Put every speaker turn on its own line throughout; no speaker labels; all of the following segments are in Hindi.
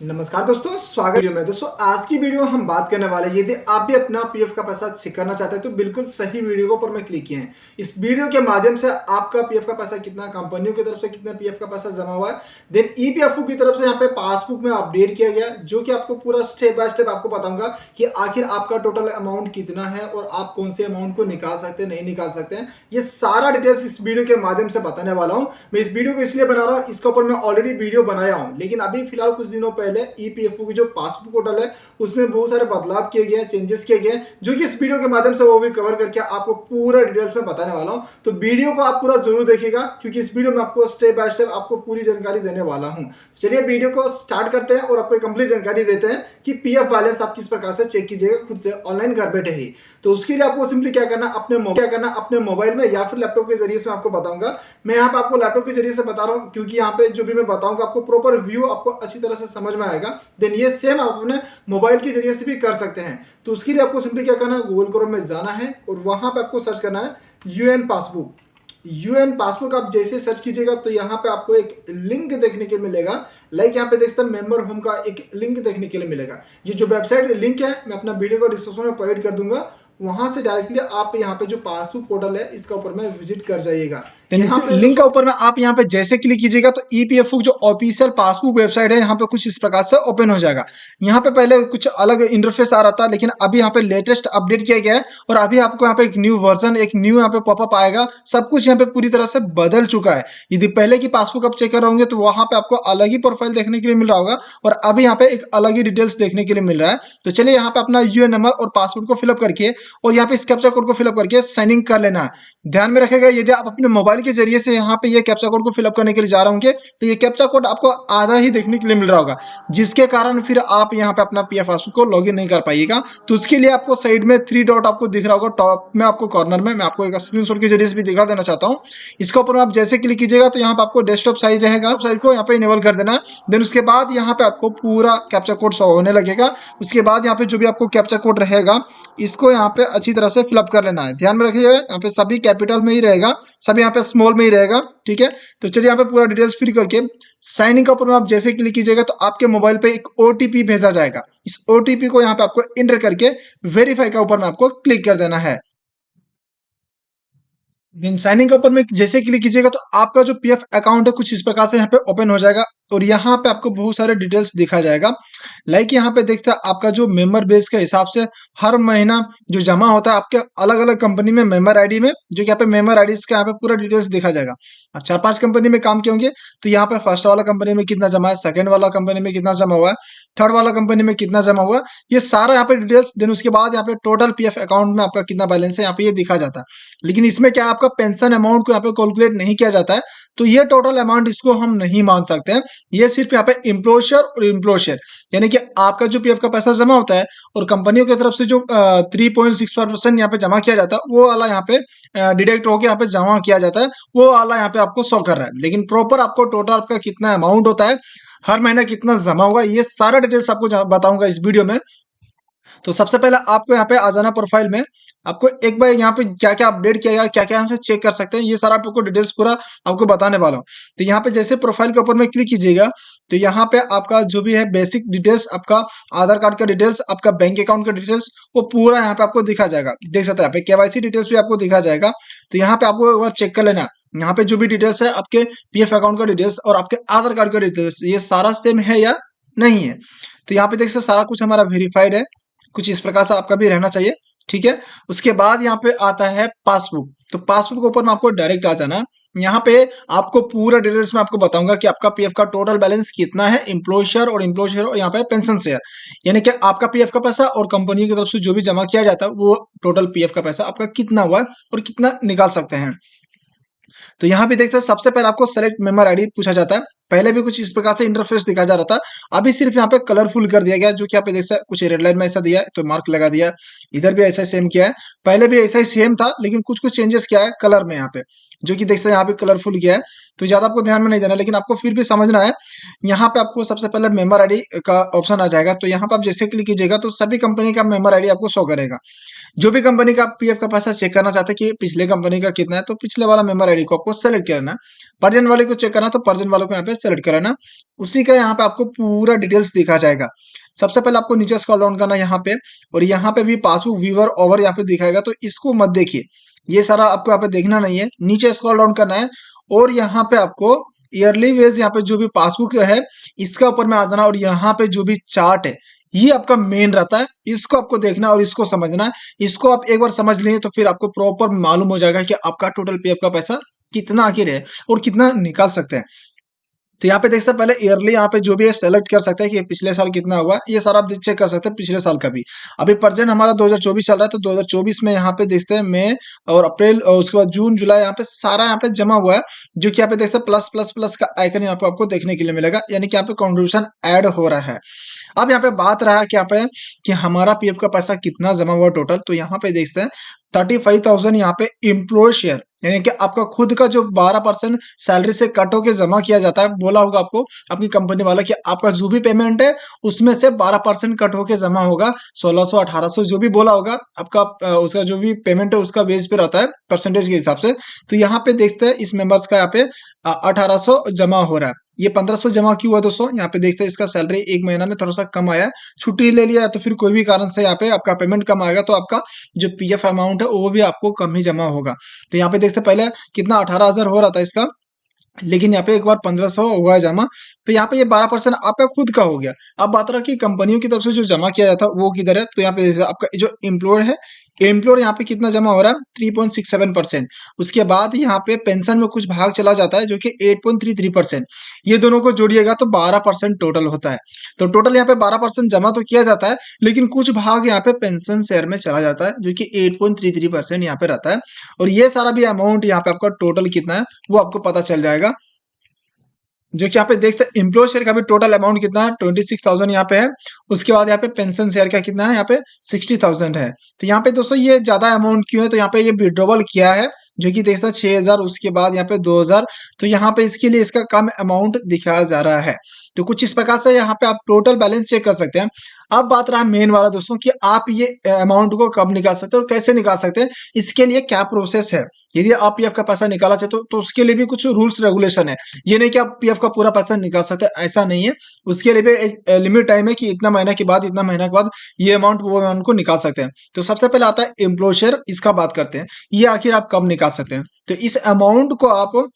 नमस्कार दोस्तों, स्वागत है। दोस्तों आज की वीडियो हम बात करने वाले हैं, यदि आप भी अपना पीएफ का पैसा चेक करना चाहते हैं तो बिल्कुल सही वीडियो को पर में क्लिक किए हैं। इस वीडियो के माध्यम से आपका पीएफ का पैसा कितना, कंपनियों की तरफ से कितना पीएफ का पैसा जमा हुआ है, देन ईपीएफओ की तरफ से यहाँ पे पासबुक में अपडेट किया गया, जो कि आपको पूरा स्टेप बाय स्टेप आपको बताऊंगा कि आखिर आपका टोटल अमाउंट कितना है और आप कौन से अमाउंट को निकाल सकते हैं, नहीं निकाल सकते हैं। ये सारा डिटेल्स इस वीडियो के माध्यम से बताने वाला हूँ। मैं इस वीडियो को इसलिए बना रहा हूँ, इसके ऊपर मैं ऑलरेडी वीडियो बनाया हूँ, लेकिन अभी फिलहाल कुछ दिनों पहले ईपीएफओ की जो पासबुक पोर्टल है उसमें बहुत सारे बदलाव किए गए, चेंजेस किए गए, जो कि इस वीडियो के माध्यम से वो भी कवर करके आपको पूरा डिटेल्स में बताने वाला हूं। तो वीडियो को आप पूरा जरूर देखिएगा, क्योंकि इस वीडियो में आपको स्टेप बाय स्टेप आपको पूरी जानकारी देने वाला हूं। चलिए वीडियो को स्टार्ट करते हैं और आपको कंप्लीट जानकारी देते हैं कि पीएफ बैलेंस आप किस प्रकार से चेक कीजिएगा खुद से ऑनलाइन घर बैठे ही। तो उसके लिए आपको सिंपली क्या करना, अपने मोबाइल में या फिर लैपटॉप के जरिए से मैं आपको बताऊंगा। मैं यहाँ पे आपको लैपटॉप के जरिए से बता रहा हूँ, क्योंकि यहाँ पे जो भी मैं बताऊंगा आपको प्रॉपर व्यू आपको अच्छी तरह से समझ में आएगा। देन ये सेम आप अपने मोबाइल के जरिए से भी कर सकते हैं। तो उसके लिए आपको सिंपली क्या करना है, गूगल क्रोम में जाना है और वहां पे आपको सर्च करना है यूएन पासबुक। यूएन पासबुक आप जैसे सर्च कीजिएगा तो यहाँ पे आपको एक लिंक देखने के मिलेगा। लाइक यहाँ पे देख सकते हैं मेंबर होम का एक लिंक देखने के लिए मिलेगा। ये जो वेबसाइट लिंक है मैं अपना वीडियो को डिस्क्रिप्शन में प्रोवाइड कर दूंगा, वहां से डायरेक्टली आप यहाँ पे जो पासबुक पोर्टल है इसका ऊपर में विजिट कर जाइएगा।
लिंक का ऊपर में आप यहाँ पे जैसे क्लिक कीजिएगा तो ईपीएफओ जो ऑफिशियल पासबुक वेबसाइट है यहाँ पे कुछ इस प्रकार से ओपन हो जाएगा। यहाँ पे पहले कुछ अलग इंटरफेस आ रहा था, लेकिन अभी यहाँ पे लेटेस्ट अपडेट किया गया है और अभी आपको यहाँ पे एक न्यू वर्जन, एक न्यू यहाँ पे पॉपअप आएगा। सब कुछ यहाँ पे पूरी तरह से बदल चुका है। यदि पहले की पासबुक आप चेक कर रहे होंगे तो वहां पे आपको अलग ही प्रोफाइल देखने के लिए मिल रहा होगा और अभी यहाँ पे एक अलग ही डिटेल्स देखने के लिए मिल रहा है। तो चलिए यहाँ पे अपना यूएन नंबर और पासवर्ड को फिलअप करके और यहाँ पे इस कैप्चा कोड को फिलअप करके साइन इन कर लेना है। ध्यान में रखेगा, यदि आप अपने मोबाइल के जरिए से यहाँ पे ये कैप्चा कोड को फिलअप करने के लिए जा रहे होंगे तो ये कैप्चा कोड आपको आधा ही देखने के लिए मिल रहा होगा, जिसके कारण फिर आप यहाँ पे अपना पीएफ पासबुक को लॉगिन नहीं कर पाइएगा। तो उसके लिए आपको साइड में 3 डॉट आपको दिख रहा होगा टॉप में, आपको कॉर्नर में। मैं आपको एक स्क्रीनशॉट के जरिए से भी दिखा देना चाहता हूँ। इसके ऊपर आप जैसे क्लिक कीजिएगा तो यहाँ पे आपको डेस्कटॉप साइज रहेगा, साइज को यहाँ पे इनेबल कर देना है। देन उसके बाद यहाँ पे आपको पूरा कैप्चा कोड शो होने लगेगा। उसके बाद यहाँ पे जो भी आपको कैप्चा कोड रहेगा इसको यहाँ पे अच्छी तरह से फिलअप कर लेना है। ध्यान में रखिएगा, यहाँ पे सभी कैपिटल में ही रहेगा, सभी यहाँ पे स्मॉल में ही रहेगा। ठीक है, तो चलिए यहाँ पे पूरा डिटेल्स फिल करके साइन इन के ऊपर में आप जैसे क्लिक कीजिएगा तो आपके मोबाइल पे एक ओटीपी भेजा जाएगा। इस ओटीपी को यहाँ पे आपको एंटर करके वेरीफाई का ऊपर में आपको क्लिक कर देना है। देन साइनिंग के ऊपर में जैसे क्लिक कीजिएगा तो आपका जो पीएफ अकाउंट है कुछ इस प्रकार से यहाँ पे ओपन हो जाएगा और यहाँ पे आपको बहुत सारे डिटेल्स दिखा जाएगा। लाइक यहाँ पे देखते हैं आपका जो मेंबर बेस के हिसाब से हर महीना जो जमा होता है आपके अलग अलग कंपनी में मेंबर आईडी में, जो कि यहाँ पे मेंबर आईडी का यहाँ पे पूरा डिटेल्स दिखा जाएगा। आप 4-5 कंपनी में काम किए होंगे तो यहाँ पे फर्स्ट वाला कंपनी में कितना जमा है, सेकंड वाला कंपनी में कितना जमा हुआ है, थर्ड वाला कंपनी में कितना जमा हुआ है, ये सारा यहाँ पे डिटेल्स। देन उसके बाद यहाँ पे टोटल पीएफ अकाउंट में आपका कितना बैलेंस है यहाँ पे ये दिखा जाता है। लेकिन इसमें क्या आपका पेंशन अमाउंट को यहाँ पे कैलकुलेट नहीं किया जाता है, तो ये टोटल अमाउंट इसको हम नहीं मान सकते हैं। ये सिर्फ यहाँ पे एम्प्लॉयर और एम्प्लॉयर यानी कि आपका जो पीएफ का पैसा जमा होता है और कंपनियों की तरफ से जो 3.65% यहाँ पे जमा किया जाता है वो वाला यहाँ पे डिडक्ट होकर यहाँ पे जमा किया जाता है, वो वाला यहाँ पे आपको शो कर रहा है। लेकिन प्रॉपर आपको टोटल आपका कितना अमाउंट होता है, हर महीना कितना जमा होगा, ये सारा डिटेल्स आपको बताऊंगा इस वीडियो में। तो सबसे पहले आपको यहाँ पे आ जाना प्रोफाइल में। आपको एक बार यहाँ पे क्या क्या अपडेट किया गया, क्या क्या यहाँ से चेक कर सकते हैं, ये सारा आपको डिटेल्स पूरा आपको बताने वाला हूँ। तो यहाँ पे जैसे प्रोफाइल के ऊपर में क्लिक कीजिएगा तो यहाँ पे आपका जो भी है बेसिक डिटेल्स, आपका आधार कार्ड का डिटेल्स, आपका बैंक अकाउंट का डिटेल्स, वो पूरा यहाँ पे आपको दिखा जाएगा। देख सकते हैं यहाँ पे केवाईसी डिटेल्स भी आपको दिखा जाएगा। तो यहाँ पे आपको एक बार चेक कर लेना है, यहाँ पे जो भी डिटेल्स है आपके पीएफ अकाउंट का डिटेल्स और आपके आधार कार्ड का डिटेल्स ये सारा सेम है या नहीं है। तो यहाँ पे देख सकते सारा कुछ हमारा वेरीफाइड है, कुछ इस प्रकार से आपका भी रहना चाहिए। ठीक है, उसके बाद यहाँ पे आता है पासबुक। तो पासबुक के ऊपर में आपको डायरेक्ट आ जाना। यहाँ पे आपको पूरा डिटेल्स में आपको बताऊंगा कि आपका पीएफ का टोटल बैलेंस कितना है, एम्प्लॉयर और यहाँ पे पेंशन शेयर, यानी कि आपका पीएफ का पैसा और कंपनी की तरफ से जो भी जमा किया जाता है वो टोटल पीएफ का पैसा आपका कितना हुआ है और कितना निकाल सकते हैं। तो यहाँ पे देखते हैं सबसे पहले आपको सेलेक्ट मेंबर आईडी पूछा जाता है। पहले भी कुछ इस प्रकार से इंटरफेस दिखा जा रहा था, अभी सिर्फ यहाँ पे कलरफुल कर दिया गया, जो कि यहाँ पे देख सकते कुछ रेड लाइन में ऐसा दिया है तो मार्क लगा दिया। इधर भी ऐसा ही सेम किया है, पहले भी ऐसा ही सेम था लेकिन कुछ कुछ चेंजेस किया है कलर में यहाँ पे, जो कि देख सकते हैं यहाँ पे कलरफुल किया है। तो ज्यादा आपको ध्यान में नहीं देना, लेकिन आपको फिर भी समझना है। यहाँ पे आपको सबसे पहले मेंबर आईडी का ऑप्शन आ जाएगा, तो यहाँ पे आप जैसे क्लिक कीजिएगा तो सभी कंपनी का मेंबर आईडी आपको शो करेगा। जो भी कंपनी का पीएफ का पैसा चेक करना चाहते हैं कि पिछले कंपनी का कितना है, तो पिछले वाला मेंबर आईडी को आपको सेलेक्ट करना है। पर्जन वाले को चेक करना तो पर्जन वालों को यहाँ पे सेलेक्ट कर लेना। उसी का यहाँ पे आपको पूरा डिटेल्स दिखा जाएगा। सबसे पहले आपको नीचे स्क्रॉल डाउन करना है यहाँ पे, और यहाँ पे भी पासबुक व्यूअर ओवर यहाँ पे दिखाएगा, तो इसको मत देखिए, ये सारा आपको यहाँ पे देखना नहीं है। नीचे स्क्रॉल डाउन करना है और यहाँ पे आपको ईयरली वेज यहाँ पे जो भी पासबुक है इसका ऊपर में आ जाना, और यहाँ पे जो भी चार्ट है ये आपका मेन रहता है, इसको आपको देखना और इसको समझना है। इसको आप एक बार समझ लेंगे तो फिर आपको प्रॉपर मालूम हो जाएगा कि आपका टोटल पीएफ का पैसा कितना आखिर है और कितना निकाल सकते हैं। तो यहाँ पे देख सकते हैं, पहले ईयरली यहाँ पे जो भी है सेलेक्ट कर सकते हैं कि पिछले साल कितना हुआ, ये सारा आप चेक कर सकते हैं पिछले साल का भी। अभी प्रेजेंट हमारा 2024 चल रहा है, तो 2024 में यहाँ पे देखते हैं मई और अप्रैल और उसके बाद जून जुलाई यहाँ पे सारा यहाँ पे जमा हुआ है, जो कि यहाँ पे देख सकते हैं प्लस प्लस प्लस का आइकन यहाँ पे आपको देखने के लिए मिलेगा, यानी कि यहाँ पे कॉन्ट्रीब्यूशन ऐड हो रहा है। अब यहाँ पे बात रहा क्या पे कि हमारा पीएफ का पैसा कितना जमा हुआ टोटल, तो यहाँ पे देखते हैं 35,000 यहाँ पे एम्प्लॉय शेयर, यानी कि आपका खुद का जो 12% सैलरी से कट होके जमा किया जाता है। बोला होगा आपको अपनी कंपनी वाला कि आपका जो भी पेमेंट है उसमें से 12% कट होके जमा होगा, 1600 1800 जो भी बोला होगा आपका, उसका जो भी पेमेंट है उसका बेस पे रहता है परसेंटेज के हिसाब से। तो यहाँ पे देखते हैं इस मेंबर्स का यहाँ पे 1800 जमा हो रहा है। ये 1500 जमा क्यों हुआ दोस्तों, यहाँ पे देखते हैं इसका सैलरी एक महीना में थोड़ा सा कम आया, छुट्टी ले लिया, तो फिर कोई भी कारण से यहाँ पे आपका पेमेंट कम आएगा, तो आपका जो पीएफ अमाउंट है वो भी आपको कम ही जमा होगा। तो यहाँ पे देखते हैं पहले कितना 18,000 हो रहा था इसका, लेकिन यहाँ पे एक बार 1500 हुआ है जमा, तो यहाँ पे ये 12% आपका खुद का हो गया। अब बात रहा कि कंपनियों की तरफ से जो जमा किया जाता है वो किधर है, तो यहाँ पे आपका जो एम्प्लॉयर है, एम्प्लॉयर यहाँ पे कितना जमा हो रहा है 3.67%। उसके बाद यहाँ पे पेंशन में कुछ भाग चला जाता है जो कि 8.33%। ये दोनों को जोड़िएगा तो 12% टोटल होता है। तो टोटल यहाँ पे 12% जमा तो किया जाता है, लेकिन कुछ भाग यहाँ पे पेंशन शेयर में चला जाता है जो कि 8.33% यहाँ पे रहता है। और ये सारा भी अमाउंट यहाँ पे आपका टोटल कितना है वो आपको पता चल जाएगा, जो कि यहाँ पे देख सकते हैं एम्प्लॉय शेयर का भी टोटल अमाउंट कितना है 26,000 यहाँ पे है। उसके बाद यहाँ पे पेंशन शेयर का कितना है, यहाँ पे 60,000 है। तो यहाँ पे दोस्तों ये ज्यादा अमाउंट क्यों है, तो यहाँ पे ये विड्रॉवल किया है जो कि देखता है 6,000, उसके बाद यहाँ पे 2,000, तो यहाँ पे इसके लिए इसका कम अमाउंट दिखाया जा रहा है। तो कुछ इस प्रकार से यहाँ पे आप टोटल बैलेंस चेक कर सकते हैं। अब बात रहा मेन वाला दोस्तों कि आप ये अमाउंट को कब निकाल सकते हैं और कैसे निकाल सकते हैं, इसके लिए क्या प्रोसेस है। यदि आप पीएफ का पैसा निकाला चाहते हो तो उसके लिए भी कुछ रूल्स रेगुलेशन है। ये नहीं कि आप पीएफ का पूरा पैसा निकाल सकते हैं, ऐसा नहीं है। उसके लिए भी एक लिमिट टाइम है कि इतना महीना के बाद, इतना महीना के बाद ये अमाउंट वो अमाउंट को निकाल सकते हैं। तो सबसे पहले आता है एम्प्लॉय शेयर, इसका बात करते हैं, ये आखिर आप कब निकाल सकते हैं। तो इस अमाउंट को आप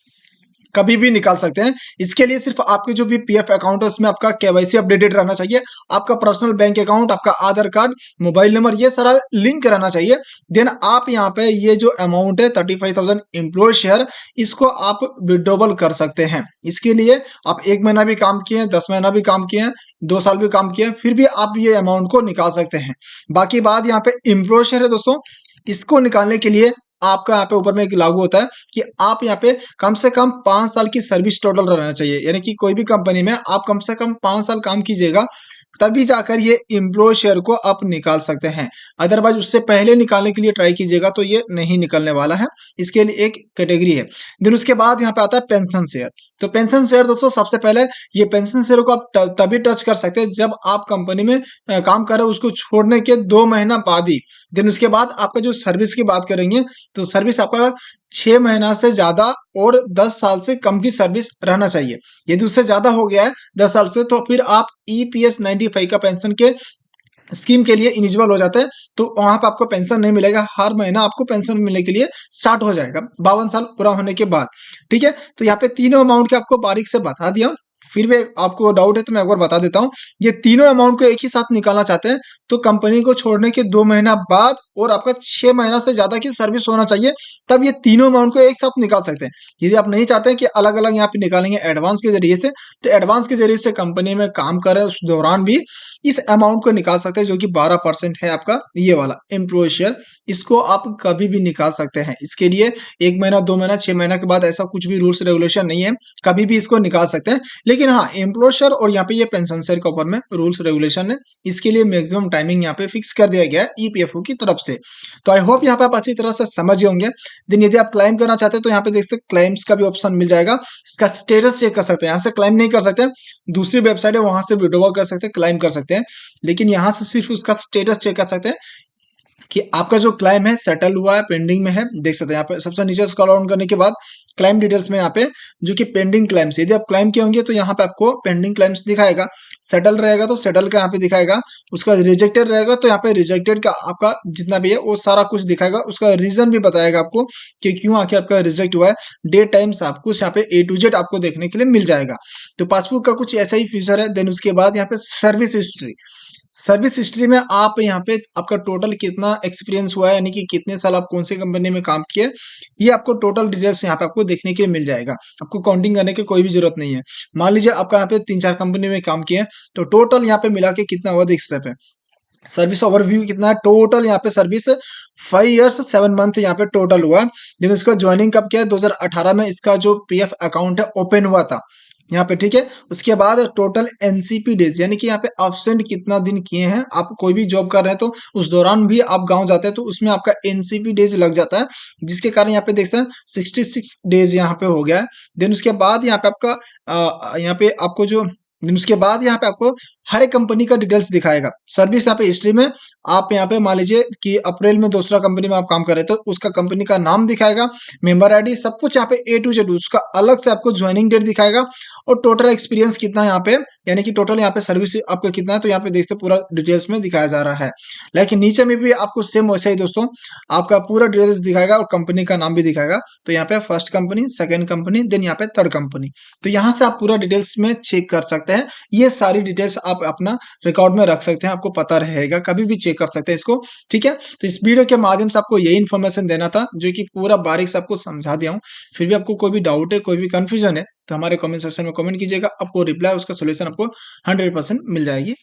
कभी भी निकाल सकते हैं। इसके लिए सिर्फ आपके जो भी पीएफ अकाउंट है उसमें आपका केवाईसी अपडेटेड रहना चाहिए, आपका पर्सनल बैंक अकाउंट, आपका आधार कार्ड, मोबाइल नंबर, ये सारा लिंक रहना चाहिए। देन आप यहाँ पे ये जो अमाउंट है 35,000 एम्प्लॉय शेयर, इसको आप विड्रॉवल कर सकते हैं। इसके लिए आप 1 महीना भी काम किए हैं, 10 महीना भी काम किए हैं, 2 साल भी काम किए हैं, फिर भी आप ये अमाउंट को निकाल सकते हैं। बाकी बात यहाँ पे एम्प्लॉय शेयर है दोस्तों, इसको निकालने के लिए आपका यहाँ पे ऊपर में एक लागू होता है कि आप यहाँ पे कम से कम 5 साल की सर्विस टोटल रहना चाहिए, यानी कि कोई भी कंपनी में आप कम से कम 5 साल काम कीजिएगा, तभी जाकर ये एम्प्लॉय शेयर को आप निकाल सकते हैं। अदरवाइज उससे पहले निकालने के लिए ट्राई कीजिएगा तो ये नहीं निकलने वाला है। इसके लिए एक कैटेगरी है। देन उसके बाद यहाँ पे आता है पेंशन शेयर। तो पेंशन शेयर दोस्तों, सबसे पहले ये पेंशन शेयर को आप तभी टच कर सकते हैं जब आप कंपनी में काम कर रहे हो, उसको छोड़ने के 2 महीना बाद ही। देन उसके बाद आपका जो सर्विस की बात करेंगे तो सर्विस आपका 6 महीना से ज्यादा और 10 साल से कम की सर्विस रहना चाहिए। यदि उससे ज्यादा हो गया है 10 साल से, तो फिर आप ईपीएस 95 का पेंशन के स्कीम के लिए इलिजिबल हो जाते हैं, तो वहां पर आपको पेंशन नहीं मिलेगा, हर महीना आपको पेंशन मिलने के लिए स्टार्ट हो जाएगा 52 साल पूरा होने के बाद। ठीक है, तो यहाँ पे तीनों अमाउंट के आपको बारीक से बता दिया। फिर भी आपको डाउट है तो मैं एक बार बता देता हूँ। ये तीनों अमाउंट को एक ही साथ निकालना चाहते हैं तो कंपनी को छोड़ने के 2 महीना बाद और आपका 6 महीना से ज्यादा की सर्विस होना चाहिए, तब ये तीनों अमाउंट को एक साथ निकाल सकते हैं। यदि आप नहीं चाहते हैं कि अलग अलग यहाँ पे निकालेंगे एडवांस के जरिए से, तो एडवांस के जरिए से कंपनी में काम कर रहे उस दौरान भी इस अमाउंट को निकाल सकते हैं, जो कि 12% है आपका ये वाला एम्प्लॉय शेयर। इसको आप कभी भी निकाल सकते हैं। इसके लिए 1 महीना, 2 महीना, 6 महीना के बाद ऐसा कुछ भी रूल्स रेगुलेशन नहीं है, कभी भी इसको निकाल सकते हैं। लेकिन हाँ, एम्प्लॉय शेयर और यहाँ पे ये पेंशन शेयर के ऊपर में रूल्स रेगुलेशन है, इसके लिए मैक्सिमम टाइमिंग यहाँ पे फिक्स कर दिया गया है ईपीएफओ की तरफ से। तो आई होप यहाँ पे आप अच्छी तरह से समझ होंगे। देन यदि आप क्लाइम करना चाहते हैं तो यहाँ पे देख सकते हैं क्लाइम्स का भी ऑप्शन मिल जाएगा, इसका स्टेटस चेक कर सकते हैं। यहाँ से क्लाइम नहीं कर सकते, दूसरी वेबसाइट है वहां से विड्रॉ कर सकते हैं, क्लाइम कर सकते हैं, लेकिन यहाँ से सिर्फ उसका स्टेटस चेक कर सकते हैं कि आपका जो क्लाइम है सेटल हुआ है, पेंडिंग में है। देख सकते हैं यहाँ पे सबसे नीचे स्क्रॉल डाउन करने के बाद क्लाइम डिटेल्स में यहाँ पे जो कि पेंडिंग क्लाइम्स, यदि आप क्लाइम किए होंगे तो यहाँ पे आपको पेंडिंग क्लाइम्स दिखाएगा, सेटल रहेगा तो सेटल का यहाँ पे दिखाएगा, उसका रिजेक्टेड रहेगा तो यहाँ पे रिजेक्टेड का आपका जितना भी है वो सारा कुछ दिखाएगा, उसका रीजन भी बताएगा आपको कि क्यों आखिर आपका रिजेक्ट हुआ है, डेट टाइम सब कुछ यहाँ पे A to Z आपको देखने के लिए मिल जाएगा। तो पासबुक का कुछ ऐसा ही फीचर है। देन उसके बाद यहाँ पे सर्विस हिस्ट्री, सर्विस हिस्ट्री में आप यहाँ पे आपका टोटल कितना एक्सपीरियंस हुआ है, यानी कि कितने साल आप कौन सी कंपनी में काम किए, ये आपको टोटल डिटेल्स यहाँ पे आपको देखने के लिए मिल जाएगा। आपको काउंटिंग करने की कोई भी जरूरत नहीं है। मान लीजिए आपका यहाँ पे 3-4 कंपनी में काम किए तो टोटल यहाँ पे मिला के कितना हुआ देख सकते हैं। सर्विस ओवरव्यू कितना है, टोटल यहाँ पे सर्विस 5 ईयर्स 7 मंथ यहाँ पे टोटल हुआ। लेकिन इसका ज्वाइनिंग कब किया है, 2018 में इसका जो पीएफ अकाउंट है ओपन हुआ था यहाँ पे, ठीक है। उसके बाद टोटल एनसीपी डेज, यानी कि यहाँ पे एब्सेंट कितना दिन किए हैं, आप कोई भी जॉब कर रहे हैं तो उस दौरान भी आप गांव जाते हैं तो उसमें आपका एनसीपी डेज लग जाता है, जिसके कारण यहाँ पे देख सकते हैं 66 डेज यहाँ पे हो गया है। देन उसके बाद यहाँ पे आपका यहाँ पे आपको जो उसके बाद यहाँ पे आपको हर एक कंपनी का डिटेल्स दिखाएगा। सर्विस यहाँ पे हिस्ट्री में आप यहाँ पे मान लीजिए कि अप्रैल में दूसरा कंपनी में आप काम कर रहे थे तो उसका कंपनी का नाम दिखाएगा, मेंबर आईडी, सब कुछ यहाँ पे A to Z, उसका अलग से आपको ज्वाइनिंग डेट दिखाएगा और टोटल एक्सपीरियंस कितना है यहाँ पे, यानी कि टोटल यहाँ पे सर्विस आपको कितना है, तो यहाँ पे देखते पूरा डिटेल्स में दिखाया जा रहा है। लेकिन नीचे में भी आपको सेम वैसा ही दोस्तों आपका पूरा डिटेल्स दिखाएगा और कंपनी का नाम भी दिखाएगा। तो यहाँ पे first company, second company, then यहाँ पे थर्ड कंपनी, तो यहाँ से आप पूरा डिटेल्स में चेक कर सकते हैं। ये सारी डिटेल्स आप अपना रिकॉर्ड में रख सकते हैं, आपको पता रहेगा, कभी भी चेक कर सकते हैं इसको, ठीक है। तो इस वीडियो के माध्यम से आपको यही इन्फॉर्मेशन देना था जो कि पूरा बारीक से आपको समझा दिया हूँ। फिर भी आपको कोई भी डाउट है, कोई भी कंफ्यूजन है तो हमारे कमेंट सेक्शन में कमेंट कीजिएगा, आपको रिप्लाई, उसका सोल्यूशन आपको 100% मिल जाएगी।